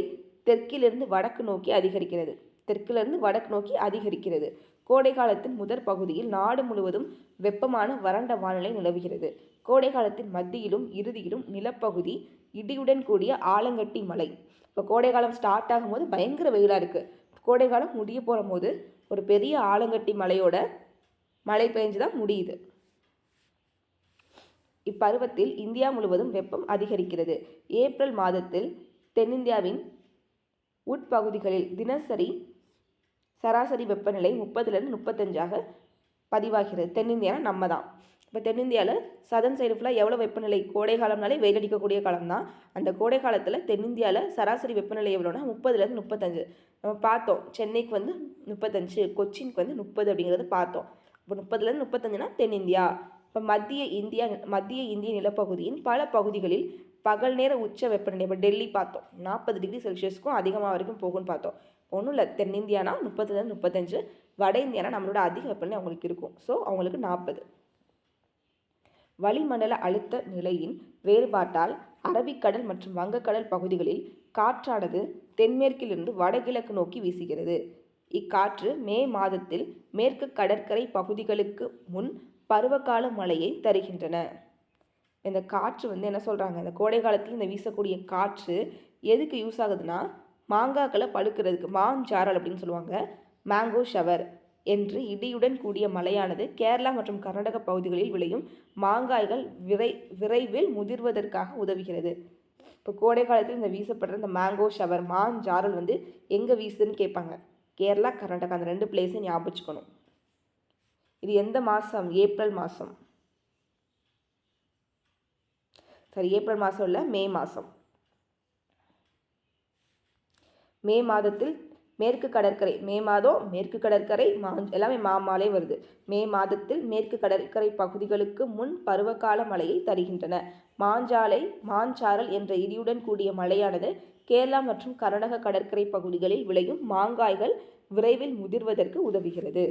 A: தெற்கிலிருந்து வடக்கு நோக்கி அதிகரிக்கிறது. தெற்கிலிருந்து வடக்கு நோக்கி அதிகரிக்கிறது. கோடை காலத்தின் முதற் பகுதியில் நாடு முழுவதும் வெப்பமான வறண்ட வானிலை நிலவுகிறது. கோடை காலத்தின் மத்தியிலும் இறுதியிலும் நிலப்பகுதி இடியுடன் கூடிய ஆலங்கட்டி மலை. இப்போ கோடை காலம் ஸ்டார்ட் ஆகும்போது பயங்கர வெயிலாக இருக்குது. கோடை காலம் முடிய போகும்போது ஒரு பெரிய ஆலங்கட்டி மலையோட மழை பெஞ்சு தான் முடியுது. இப்பருவத்தில் இந்தியா முழுவதும் வெப்பம் அதிகரிக்கிறது. ஏப்ரல் மாதத்தில் தென்னிந்தியாவின் உட்பகுதிகளில் தினசரி சராசரி வெப்பநிலை 30லேருந்து 35 பதிவாகிறது. தென்னிந்தியா நம்ம தான். இப்போ தென்னிந்தியாவில் சதன் சைடு ஃபுல்லாக எவ்வளோ வெப்பநிலை, கோடை காலம்னாலே வெயில் அடிக்கக்கூடிய காலம் தான். அந்த கோடை காலத்தில் தென்னிந்தியாவில் சராசரி வெப்பநிலை எவ்வளோனா 30லேருந்து 35. நம்ம பார்த்தோம், சென்னைக்கு வந்து 35, கொச்சினுக்கு வந்து 30 அப்படிங்கிறது பார்த்தோம். இப்போ 30லேருந்து 35னா தென்னிந்தியா. இப்போ மத்திய இந்திய நிலப்பகுதியின் பல பகுதிகளில் பகல் நேர உச்ச வெப்பநிலை, இப்போ டெல்லி பார்த்தோம் 40 டிகிரி செல்சியஸ்க்கும் அதிகமாக வரைக்கும் போகும்னு பார்த்தோம். ஒன்றும் இல்லை, தென்னிந்தியானா 30லேருந்து 35, வட இந்தியானா நம்மளோட அதிக வெப்பநிலை அவங்களுக்கு இருக்கும். ஸோ அவங்களுக்கு 40. வளிமண்டல அழுத்த நிலையின் வேறுபாட்டால் அரபிக்கடல் மற்றும் வங்கக்கடல் பகுதிகளில் காற்றானது தென்மேற்கிலிருந்து வடகிழக்கு நோக்கி வீசுகிறது. இக்காற்று மே மாதத்தில் மேற்கு கடற்கரை பகுதிகளுக்கு முன் பருவகால மழையை தருகின்றன. இந்த காற்று வந்து என்ன சொல்கிறாங்க, இந்த கோடை காலத்தில் இந்த வீசக்கூடிய காற்று எதுக்கு யூஸ் ஆகுதுன்னா, மாங்காக்களை பழுக்கிறதுக்கு, மாஞ்சாரல் அப்படின்னு சொல்லுவாங்க, மேங்கோ ஷவர் என்று இடியுடன் கூடிய மழையானது கேரளா மற்றும் கர்நாடக பகுதிகளில் விளையும் மாங்காய்கள் விரைவில் முதிர்வதற்காக உதவுகிறது. இப்போ கோடை காலத்தில் இந்த வீசப்படுற இந்த மேங்கோ ஷவர், மாஞ்சாரல் வந்து எங்கே வீசுதுன்னு கேட்பாங்க. கேரளா, கர்நாடகா, அந்த 2 பிளேஸையும் ஞாபகம் வச்சுக்கணும். இது எந்த மாதம்? ஏப்ரல் மாதம். சரி, ஏப்ரல் மாதம் இல்லை, மே மாதம். மே மாதத்தில் மேற்கு கடற்கரை, மே மாதம் மேற்கு கடற்கரை எல்லாமே மாமாலே வருது. மே மாதத்தில் மேற்கு கடற்கரை பகுதிகளுக்கு முன் பருவகால மழையை தருகின்றன. மாஞ்சாரல் என்ற இடியுடன் கூடிய மழையானது கேரளா மற்றும் கர்நாடக கடற்கரை பகுதிகளில் விளையும் மாங்காய்கள் விரைவில் முதிர்வதற்கு உதவுகிறது.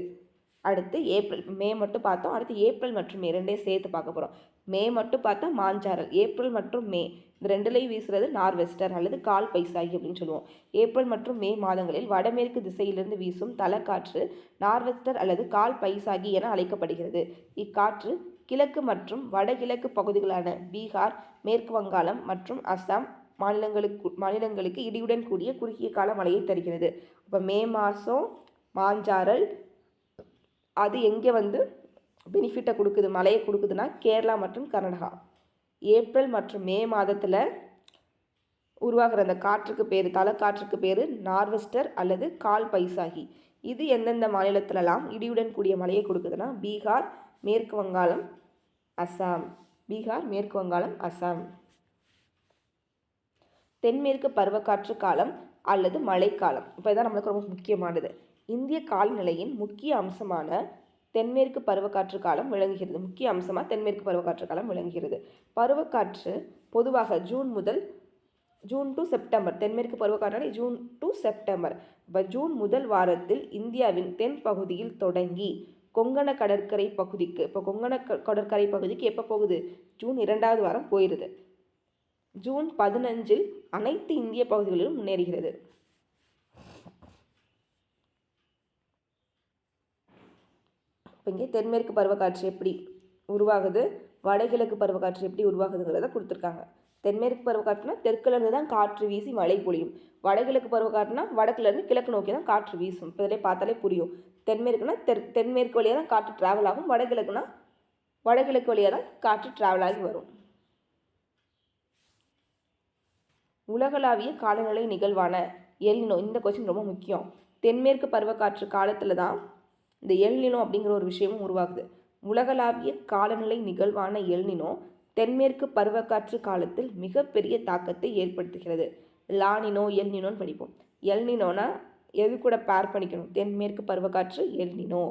A: அடுத்து ஏப்ரல், மே மட்டும் பார்த்தோம். அடுத்து ஏப்ரல் மற்றும் மே ரெண்டையும் சேர்த்து பார்க்க போகிறோம். மே மட்டும் பார்த்தா மாஞ்சாரல், ஏப்ரல் மற்றும் மே இந்த ரெண்டுலையும் வீசுறது நார்வெஸ்டர் அல்லது கால் பைசாகி அப்படின்னு சொல்லுவோம். ஏப்ரல் மற்றும் மே மாதங்களில் வடமேற்கு திசையிலிருந்து வீசும் தலக்காற்று நார்வெஸ்டர் அல்லது கால் பைசாகி என அழைக்கப்படுகிறது. இக்காற்று கிழக்கு மற்றும் வடகிழக்கு பகுதிகளான பீகார், மேற்கு வங்காளம் மற்றும் அஸ்ஸாம் மாநிலங்களுக்கு இடியுடன் கூடிய குறுகிய கால மழையை தருகிறது. இப்போ மே மாதம் மாஞ்சாரல் அது எங்கே வந்து பெனிஃபிட்டை கொடுக்குது, மழையை கொடுக்குதுன்னா கேரளா மற்றும் கர்நாடகா. ஏப்ரல் மற்றும் மே மாதத்தில் உருவாகிற அந்த காற்றுக்கு பேர், தலக்காற்றுக்கு பேர் நார்வெஸ்டர் அல்லது கால் பைசாகி. இது எந்தெந்த மாநிலத்திலலாம் இடியுடன் கூடிய மழையை கொடுக்குதுன்னா பீகார், மேற்கு வங்காளம், அஸ்ஸாம். பீகார், மேற்கு வங்காளம், அஸ்ஸாம். தென்மேற்கு பருவக்காற்று காலம் அல்லது மழைக்காலம். இப்போ இதான் நம்மளுக்கு ரொம்ப முக்கியமானது. இந்திய காலநிலையின் முக்கிய அம்சமான தென்மேற்கு பருவக்காற்று காலம் விளங்குகிறது. முக்கிய அம்சமாக தென்மேற்கு பருவக்காற்று காலம் விளங்குகிறது. பருவக்காற்று பொதுவாக ஜூன் டு செப்டம்பர், தென்மேற்கு பருவக்காற்று ஜூன் டு செப்டம்பர். இப்போ ஜூன் முதல் வாரத்தில் இந்தியாவின் தென் பகுதியில் தொடங்கி கொங்கண கடற்கரை பகுதிக்கு, இப்போ கொங்கண கடற்கரை பகுதிக்கு எப்போ போகுது? ஜூன் 2வது வாரம் போயிடுது. ஜூன் 15 அனைத்து இந்திய பகுதிகளிலும் முன்னேறுகிறது. இப்போ இங்கே தென்மேற்கு பருவக்காற்று எப்படி உருவாகுது, வடகிழக்கு பருவக்காற்று எப்படி உருவாகுதுங்கிறத கொடுத்துருக்காங்க. தென்மேற்கு பருவக்காற்றுனா தெற்குலேருந்து தான் காற்று வீசி மழை பொழியும். வடகிழக்கு பருவக்காற்றுனா வடக்குலேருந்து கிழக்கு நோக்கி தான் காற்று வீசும். இப்போ இதிலே பார்த்தாலே புரியும். தென்மேற்குனா தென்மேற்கு வழியாக தான் காற்று ட்ராவல் ஆகும். வடகிழக்குனா வடகிழக்கு வழியாக தான் காற்று ட்ராவல் ஆகி வரும். உலகளாவிய காலநிலை நிகழ்வான எல்னினோ, இந்த கொஸ்டின் ரொம்ப முக்கியம். தென்மேற்கு பருவக்காற்று காலத்தில் தான் இந்த எல்னினோ அப்படிங்கிற ஒரு விஷயமும் உருவாகுது. உலகளாவிய காலநிலை நிகழ்வான எல்னினோ தென்மேற்கு பருவக்காற்று காலத்தில் மிகப்பெரிய தாக்கத்தை ஏற்படுத்துகிறது. லானினோ, எல்னினோன்னு படிப்போம். எல்னினோனா எது கூட பேர் பண்ணிக்கணும்? தென்மேற்கு பருவக்காற்று, எல்னினோ.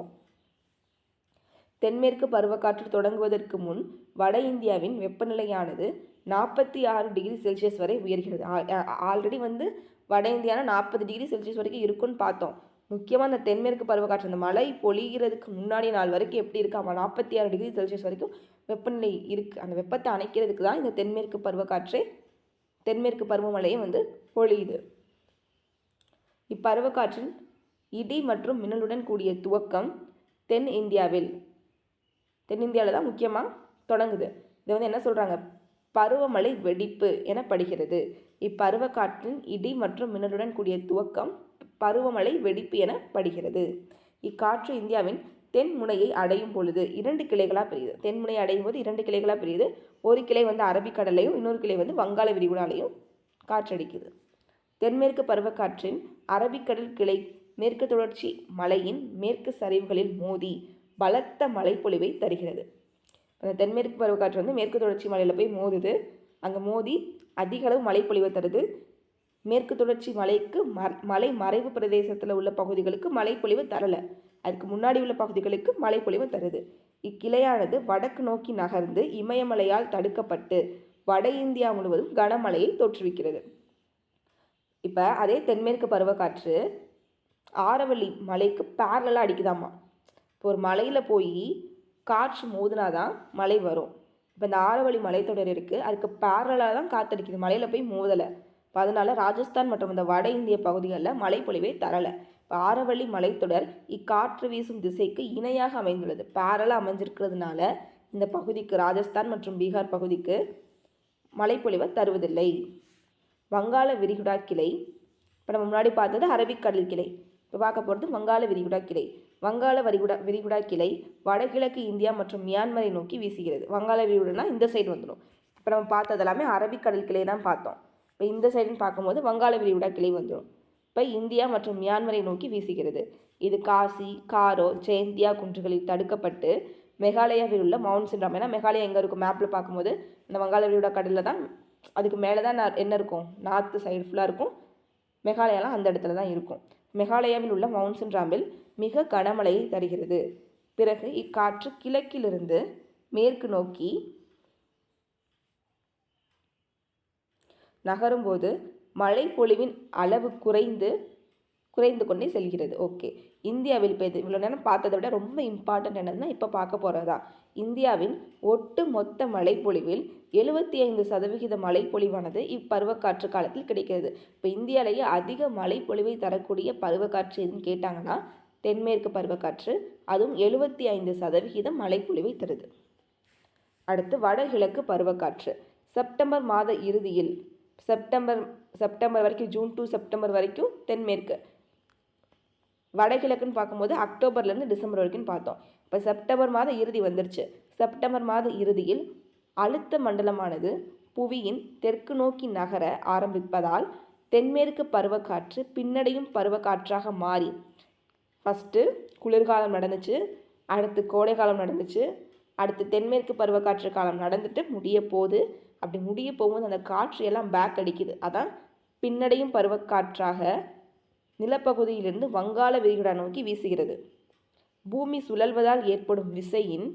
A: தென்மேற்கு பருவக்காற்று தொடங்குவதற்கு முன் வட இந்தியாவின் வெப்பநிலையானது 46 டிகிரி செல்சியஸ் வரை உயர்கிறது. ஆல்ரெடி வந்து வட இந்தியானா 40°C வரைக்கும் இருக்குன்னு பார்த்தோம். முக்கியமாக அந்த தென்மேற்கு பருவக்காற்று அந்த மழை பொழிகிறதுக்கு முன்னாடி நாள் வரைக்கும் எப்படி இருக்காமா 46°C வரைக்கும் வெப்பநிலை இருக்குது. அந்த வெப்பத்தை அணைக்கிறதுக்கு தான் இந்த தென்மேற்கு பருவமழையும் பொழியுது. இப்பருவக்காற்றின் இடி மற்றும் மின்னலுடன் கூடிய துவக்கம் தென்னிந்தியாவில் தான் முக்கியமாக தொடங்குது. இதை என்ன சொல்கிறாங்க, பருவமழை வெடிப்பு எனப்படுகிறது. இப்பருவக்காற்றின் இடி மற்றும் மின்னலுடன் கூடிய துவக்கம் பருவமழை வெடிப்பு எனப்படுகிறது. இக்காற்று இந்தியாவின் தென் முனையை அடையும் பொழுது 2 கிளைகளாக பிரியுது. தென்முனையை அடையும் போது 2 கிளைகளாக பிரியுது. ஒரு கிளை அரபிக்கடலையும் இன்னொரு கிளை வங்காள விரிகுடாலையும் காற்றடிக்குது. தென்மேற்கு பருவக்காற்றின் அரபிக்கடல் கிளை மேற்கு தொடர்ச்சி மலையின் மேற்கு சரிவுகளில் மோதி பலத்த மழைப்பொழிவை தருகிறது. அந்த தென்மேற்கு பருவக்காற்று மேற்கு தொடர்ச்சி மலையில் போய் மோதுது. அங்கே மோதி அதிக அளவு மழைப்பொழிவை தருது. மேற்கு தொடர்ச்சி மலைக்கு மலை மறைவு பிரதேசத்தில் உள்ள பகுதிகளுக்கு மழைப்பொழிவு தரலை, அதுக்கு முன்னாடி உள்ள பகுதிகளுக்கு மழைப்பொழிவு தருது. இக்கிளையானது வடக்கு நோக்கி நகர்ந்து இமயமலையால் தடுக்கப்பட்டு வட இந்தியா முழுவதும் கனமழையை தோற்றுவிக்கிறது. இப்போ அதே தென்மேற்கு பருவக்காற்று ஆரவல்லி மலைக்கு பேரலாக அடிக்குதாமா. இப்போ ஒரு மலையில் போய் காற்று மோதினாதான் மழை வரும். இப்போ இந்த ஆரவல்லி மலைத்தொடர் இருக்குது, அதுக்கு பேரலாக தான் காற்றடிக்குது, மலையில் போய் மோதலை. இப்போ அதனால் ராஜஸ்தான் மற்றும் இந்த வட இந்திய பகுதிகளில் மழைப்பொழிவை தரலை. இப்போ ஆரவல்லி மலைத்தொடர் இக்காற்று வீசும் திசைக்கு இணையாக அமைந்துள்ளது. பேரலாக அமைஞ்சிருக்கிறதுனால இந்த பகுதிக்கு, ராஜஸ்தான் மற்றும் பீகார் பகுதிக்கு மழைப்பொழிவை தருவதில்லை. வங்காள விரிகுடா கிளை, இப்போ நம்ம முன்னாடி பார்த்தது அரபிக்கடல் கிளை, இப்போ பார்க்க போகிறது வங்காள விரிகுடா கிளை. வங்காள விரிகுடா கிளை வடகிழக்கு இந்தியா மற்றும் மியான்மரை நோக்கி வீசுகிறது. வங்காள விரிகுடானா இந்த சைடு வந்துடும். இப்போ நம்ம பார்த்தது எல்லாமே அரபிக்கடல் கிளை தான் பார்த்தோம். இப்போ இந்த சைடுன்னு பார்க்கும்போது வங்காள விரிகுடா கிளை வந்துடும். இப்போ இந்தியா மற்றும் மியான்மரை நோக்கி வீசுகிறது. இது காசி, காரோ, ஜெயந்தியா குன்றுகளில் தடுக்கப்பட்டு மெகாலயாவில் உள்ள மவுண்ட் சின்ராம், ஏன்னா மெகாலயா எங்கே இருக்கும் மேப்பில் பார்க்கும்போது இந்த வங்காள விரிகுடா கடலில் தான், அதுக்கு மேலே தான் என்ன இருக்கும், நார்த்து சைடு ஃபுல்லாக இருக்கும். மெகாலயாலாம் அந்த இடத்துல தான் இருக்கும். மெகாலயாவில் உள்ள மவுண்ட் சின்ராமில் மிக கனமழையை தருகிறது. பிறகு இக்காற்று கிழக்கிலிருந்து மேற்கு நோக்கி நகரும்போது மழை பொழிவின் அளவு குறைந்து கொண்டே செல்கிறது. ஓகே, இந்தியாவில் இப்போ இது இவ்வளோ நேரம் பார்த்ததை விட ரொம்ப இம்பார்ட்டன்ட் என்னதுன்னா இப்போ பார்க்க போகிறதா, இந்தியாவின் ஒட்டு மொத்த மழைப்பொழிவில் 75% மழைப்பொழிவானது இப்பருவக்காற்று காலத்தில் கிடைக்கிறது. இப்போ இந்தியாவிலேயே அதிக மழைப்பொழிவை தரக்கூடிய பருவக்காற்று எதுன்னு கேட்டாங்கன்னா தென்மேற்கு பருவக்காற்று, அதுவும் 75% மழைப்பொழிவை தருது. அடுத்து வடகிழக்கு பருவக்காற்று செப்டம்பர் மாத இறுதியில், செப்டம்பர் வரைக்கும், ஜூன் டு செப்டம்பர் வரைக்கும் தென்மேற்கு. வடகிழக்குன்னு பார்க்கும்போது அக்டோபர்லேருந்து டிசம்பர் வரைக்கும் பார்த்தோம். இப்போ செப்டம்பர் மாத இறுதி வந்துருச்சு. செப்டம்பர் மாத இறுதியில் அழுத்த மண்டலமானது புவியின் தெற்கு நோக்கி நகர ஆரம்பிப்பதால் தென்மேற்கு பருவக்காற்று பின்னடையும் பருவக்காற்றாக மாறி, ஃபஸ்ட்டு குளிர்காலம் நடந்துச்சு, அடுத்து கோடை காலம் நடந்துச்சு, அடுத்து தென்மேற்கு பருவக்காற்று காலம் நடந்துட்டு அப்படி முடிய போகும்போது அந்த காற்று எல்லாம் பேக் அடிக்குது. அதான் பின்னடையும் பருவக்காற்றாக நிலப்பகுதியிலிருந்து வங்காள விரிகுடா நோக்கி வீசுகிறது. பூமி சுழல்வதால் ஏற்படும் விசையின்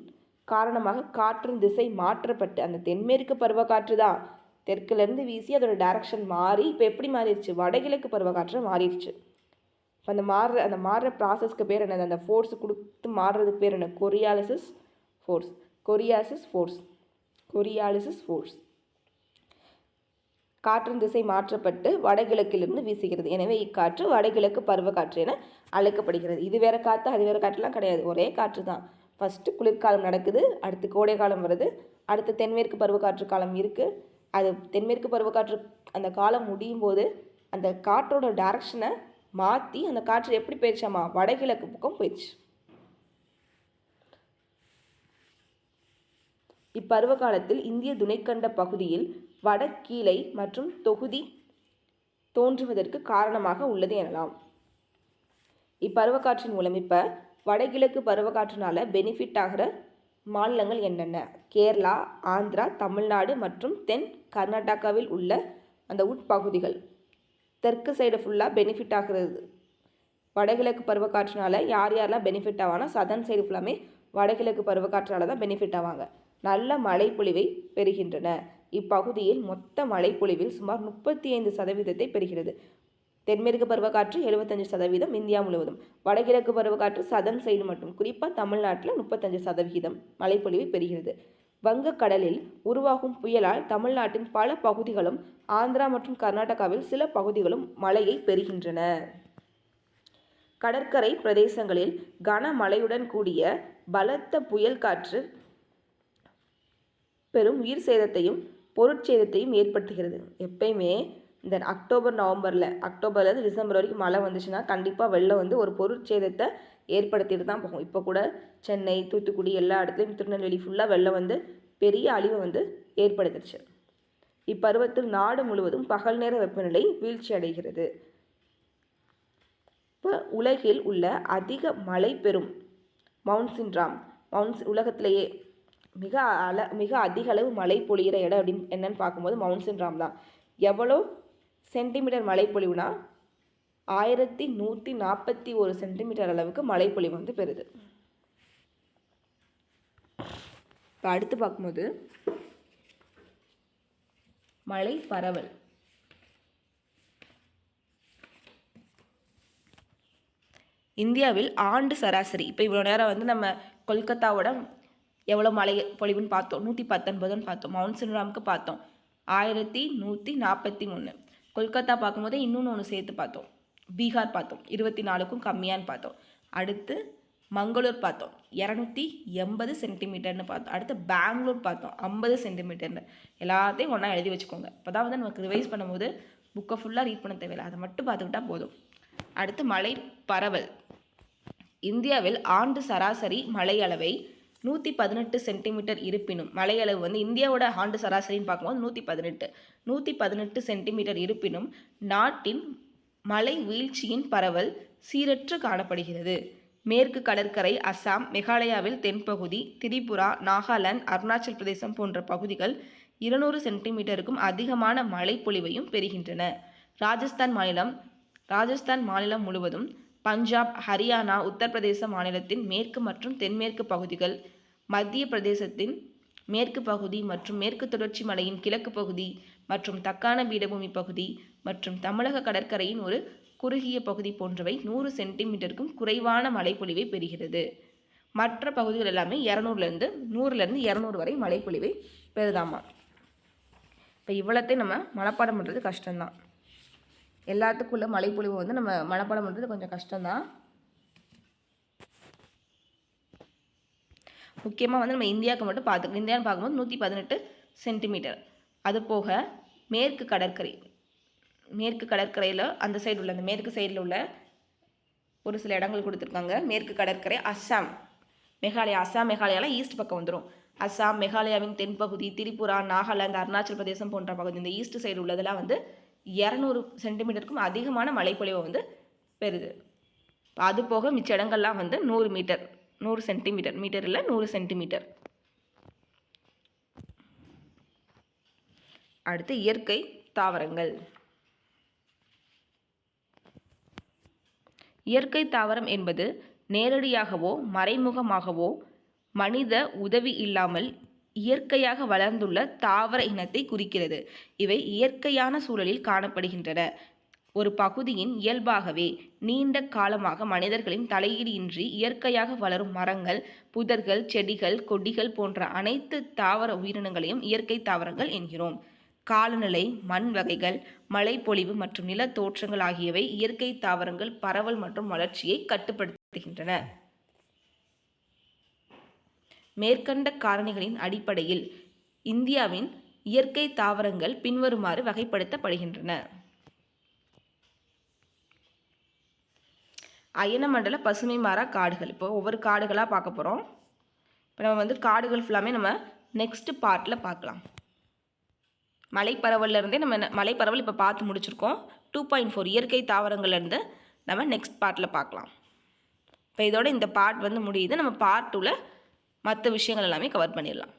A: காரணமாக காற்றின் திசை மாற்றப்பட்டு, அந்த தென்மேற்கு பருவக்காற்று தான் தெற்குலேருந்து வீசி அதோட டைரக்ஷன் மாறி இப்போ எப்படி மாறிடுச்சு, வடகிழக்கு பருவக்காற்று மாறிடுச்சு. இப்போ அந்த மாறுற ப்ராசஸ்க்கு பேர் என்னது, அந்த ஃபோர்ஸ் கொடுத்து மாறுறதுக்கு பேர் என்ன, கொரியாலிசிஸ் ஃபோர்ஸ். காற்றின் திசை மாற்றப்பட்டு வடகிழக்கிலிருந்து வீசுகிறது. எனவே இக்காற்று வடகிழக்கு பருவக்காற்று என அழைக்கப்படுகிறது. இது வேற காற்று அது வேற காற்றுலாம் கிடையாது, ஒரே காற்று தான். ஃபஸ்ட்டு குளிர்காலம் நடக்குது, அடுத்து கோடை காலம் வருது, அடுத்து தென்மேற்கு பருவக்காற்று காலம் இருக்குது. அது தென்மேற்கு பருவக்காற்று அந்த காலம் முடியும் போது அந்த காற்றோட டைரக்ஷனை மாற்றி அந்த காற்று எப்படி போயிடுச்சாமா, வடகிழக்கு பக்கம் போயிடுச்சு. இப்பருவ காலத்தில் இந்திய துணைக்கண்ட பகுதியில் வடக்கீழை மற்றும் தொகுதி தோன்றுவதற்கு காரணமாக உள்ளது எனலாம். இப்பருவக்காற்றின் மூலம் இப்போ வடகிழக்கு பருவக்காற்றினால பெனிஃபிட் ஆகிற மாநிலங்கள் என்னென்ன, கேரளா, ஆந்திரா, தமிழ்நாடு மற்றும் தென் கர்நாடகாவில் உள்ள அந்த உட்பகுதிகள். தெற்கு சைடு ஃபுல்லாக பெனிஃபிட் ஆகிறது. வடகிழக்கு பருவக்காற்றினால யாரெல்லாம் பெனிஃபிட் ஆவாங்கன்னா சதர்ன் சைடு ஃபுல்லாமே வடகிழக்கு பருவக்காற்றால் தான் பெனிஃபிட் ஆவாங்க. நல்ல மழைப்பொழிவை பெறுகின்றன. இப்பகுதியில் மொத்த மழைப்பொழிவில் சுமார் 35% பெறுகிறது. தென்மேற்கு பருவக்காற்று 75% இந்தியா முழுவதும். வடகிழக்கு பருவக்காற்று சதன் சைடு மட்டும், குறிப்பாக தமிழ்நாட்டில் 35% மழைப்பொழிவை பெறுகிறது. வங்கக்கடலில் உருவாகும் புயலால் தமிழ்நாட்டின் பல பகுதிகளும் ஆந்திரா மற்றும் கர்நாடகாவில் சில பகுதிகளும் மழையை பெறுகின்றன. கடற்கரை பிரதேசங்களில் கனமழையுடன் கூடிய பலத்த புயல் காற்று பெரும் உயிர் சேதத்தையும் பொருட்சேதத்தையும் ஏற்படுத்துகிறது. எப்பயுமே இந்த அக்டோபர்லேருந்து டிசம்பர் வரைக்கும் மழை வந்துச்சுன்னா கண்டிப்பாக வெள்ளம் வந்து ஒரு பொருட்சேதத்தை ஏற்படுத்திட்டு தான் போகும். இப்போ கூட சென்னை, தூத்துக்குடி எல்லா இடத்துலையும், திருநெல்வேலி ஃபுல்லாக வெள்ளம் வந்து பெரிய அழிவை வந்து ஏற்படுத்திடுச்சு. இப்பருவத்தில் நாடு முழுவதும் பகல் நேர வெப்பநிலை வீழ்ச்சி அடைகிறது. இப்போ உலகில் உள்ள அதிக மழை பெறும் மவுண்ட்சின்ராம் உலகத்திலேயே மிக அதிக அளவு மழை பொழிகிற இடம் அப்படின்னு என்னன்னு பார்க்கும்போது மவுண்ட்சின்ராம் தான். எவ்வளோ சென்டிமீட்டர் மழை பொழிவுனா 1141 சென்டிமீட்டர் அளவுக்கு மழை பொழிவு வந்து பெறுது. இப்போ அடுத்து பார்க்கும்போது மழை பரவல். இந்தியாவில் ஆண்டு சராசரி, இப்போ இவ்வளோ நேரம் வந்து நம்ம கொல்கத்தாவோட எவ்வளோ மழை பொழிவுன்னு பார்த்தோம், 119ன்னு பார்த்தோம். மவுண்ட்சின்ராமுக்கு பார்த்தோம் 1143. கொல்கத்தா பார்க்கும்போது இன்னொன்று ஒன்று சேர்த்து பார்த்தோம், பீகார் பார்த்தோம் 24க்கும் கம்மியான்னு பார்த்தோம். அடுத்து மங்களூர் பார்த்தோம் 280 சென்டிமீட்டர்னு பார்த்தோம். அடுத்து பெங்களூர் பார்த்தோம் 50 சென்டிமீட்டர்னு. எல்லாத்தையும் ஒன்றா எழுதி வச்சுக்கோங்க. இப்போ தான் வந்து நமக்கு ரிவைஸ் பண்ணும்போது புக்கை ஃபுல்லாக ரீட் பண்ண தேவையில்லை, அதை மட்டும் பார்த்துக்கிட்டா போதும். அடுத்து மழை பரவல். இந்தியாவில் ஆண்டு சராசரி மழை அளவை 118 சென்டிமீட்டர் இருப்பினும், மழை அளவு வந்து இந்தியாவோட ஆண்டு சராசரின்னு பார்க்கும்போது 118 சென்டிமீட்டர் இருப்பினும் நாட்டின் மழை வீழ்ச்சியின் பரவல் சீரற்று காணப்படுகிறது. மேற்கு கடற்கரை, அசாம், மேகாலயாவில் தென்பகுதி, திரிபுரா, நாகாலாந்து, அருணாச்சல் பிரதேசம் போன்ற பகுதிகள் 200 சென்டிமீட்டருக்கும் அதிகமான மழை பொழிவையும் பெறுகின்றன. ராஜஸ்தான் மாநிலம் முழுவதும், பஞ்சாப், ஹரியானா, உத்தரப்பிரதேச மாநிலத்தின் மேற்கு மற்றும் தென்மேற்கு பகுதிகள், மத்திய பிரதேசத்தின் மேற்கு பகுதி மற்றும் மேற்கு தொடர்ச்சி மலையின் கிழக்கு பகுதி மற்றும் தக்கான பீடபூமி பகுதி மற்றும் தமிழக கடற்கரையின் ஒரு குறுகிய பகுதி போன்றவை 100 சென்டிமீட்டருக்கும் குறைவான மழைப்பொழிவை பெறுகிறது. மற்ற பகுதிகள் எல்லாமே 100லேருந்து 200 வரை மழைப்பொழிவை பெறுதாமா. இப்போ இவ்வளோத்தையும் நம்ம மனப்பாடம் பண்ணுறது கஷ்டம்தான். எல்லாத்துக்குள்ள மழைப்பொழிவு வந்து நம்ம மனப்பாடம் பண்ணுறது கொஞ்சம் கஷ்டம்தான். முக்கியமாக வந்து நம்ம இந்தியாவுக்கு மட்டும் பார்த்துக்கணும். இந்தியான்னு பார்க்கும்போது 118 சென்டிமீட்டர். அது போக மேற்கு கடற்கரையில் அந்த சைடு உள்ள, அந்த மேற்கு சைடில் உள்ள ஒரு சில இடங்கள் கொடுத்துருக்காங்க. மேற்கு கடற்கரை, அஸ்ஸாம், மேகாலயாவில் ஈஸ்ட் பக்கம் வந்துடும். அஸ்ஸாம், மேகாலயாவின் தென்பகுதி, திரிபுரா, நாகாலாந்து, அருணாச்சல் பிரதேசம் போன்ற பகுதி, இந்த ஈஸ்ட் சைடு உள்ளதெல்லாம் வந்து 200 சென்டிமீட்டருக்கும் அதிகமான மழைப்பொழிவை வந்து பெறுது. அது போக மிச்ச இடங்கள்லாம் வந்து 100 சென்டிமீட்டர், மீட்டர் இல்லை 100 சென்டிமீட்டர். அடுத்து இயற்கை தாவரங்கள். இயற்கை தாவரம் என்பது நேரடியாகவோ மறைமுகமாகவோ மனித உதவி இல்லாமல் இயற்கையாக வளர்ந்துள்ள தாவர இனத்தை குறிக்கிறது. இவை இயற்கையான சூழலில் காணப்படுகின்றன. ஒரு பகுதியின் இயல்பாகவே நீண்ட காலமாக மனிதர்களின் தலையீடு இன்றி இயற்கையாக வளரும் மரங்கள், புதர்கள், செடிகள், கொடிகள் போன்ற அனைத்து தாவர உயிரினங்களையும் இயற்கை தாவரங்கள் என்கிறோம். காலநிலை, மண் வகைகள், மழைப்பொழிவு மற்றும் நில தோற்றங்கள் ஆகியவை இயற்கை தாவரங்கள் பரவல் மற்றும் வளர்ச்சியை கட்டுப்படுத்துகின்றன. மேற்கண்ட காரணிகளின் அடிப்படையில் இந்தியாவின் இயற்கை தாவரங்கள் பின்வருமாறு வகைப்படுத்தப்படுகின்றன. அயனமண்டல பசுமை மாறா காடுகள். இப்போ ஒவ்வொரு காடுகளாக பார்க்க போகிறோம். இப்போ நம்ம வந்து காடுகள் ஃபுல்லாமே நம்ம நெக்ஸ்ட் பார்ட்டில் பார்க்கலாம். மலைப்பரவல்லேருந்தே நம்ம மலைப்பரவல் இப்போ பார்த்து முடிச்சிருக்கோம். 2.4 இயற்கை தாவரங்கள்லேருந்து நம்ம நெக்ஸ்ட் பார்ட்டில் பார்க்கலாம். இப்போ இதோட இந்த பார்ட் வந்து முடியுது. நம்ம பார்ட் 2ல் மற்ற விஷயங்கள் எல்லாமே கவர் பண்ணிடலாம்.